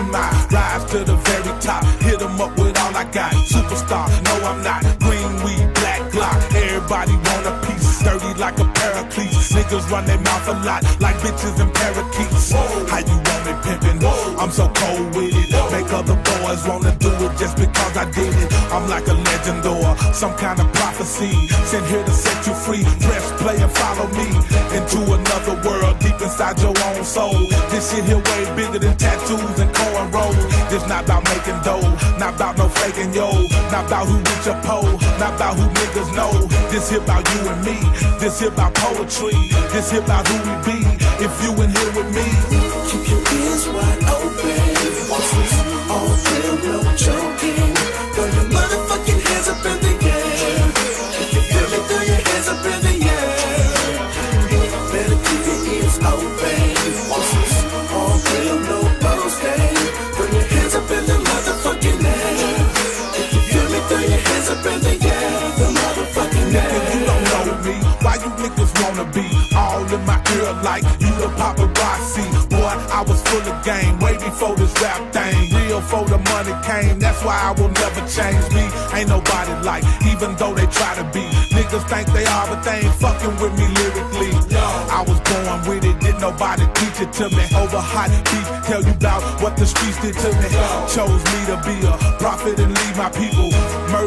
in my rise to the very top. Hit 'em up with all I got. Superstar, no I'm not. Green weed, black Glock. Everybody want a piece. Dirty like a paraclete. Niggas run their mouth a lot like bitches and parakeets. How you want me pimpin'? I'm so cold with it. Make other boys wanna do it just because I did it. I'm like a legend or some kind of prophecy. Sent here to set you free. Press play and follow me into another world deep inside your own soul. This shit here way bigger than tattoos and cornrows. This not about making dough, not about no faking yo, not about who with your pole, not about who niggas know. This here about you and me. This here about poetry. This here about who we be. If you in here with me, keep your ears wide open. This is all real, no joking. Throw your motherfucking hands up in the air. If you feel me, throw your hands up in the air. Better keep your ears open. This is all real, no boasting. Throw your hands up in the motherfucking air. If you feel me, throw your hands up in the air. The motherfucking air. nigga, you don't know me. Why you niggas wanna be all in my ear like you the paparazzi? Boy, I was full of game way before this rap thing. Real before the money came, that's why I will never change me. Ain't nobody like, even though they try to be. Niggas think they are, but they ain't fucking with me lyrically. I was born with it, didn't nobody teach it to me. Over hot beef, tell you about what the streets did to me. Chose me to be a prophet and lead my people. Murder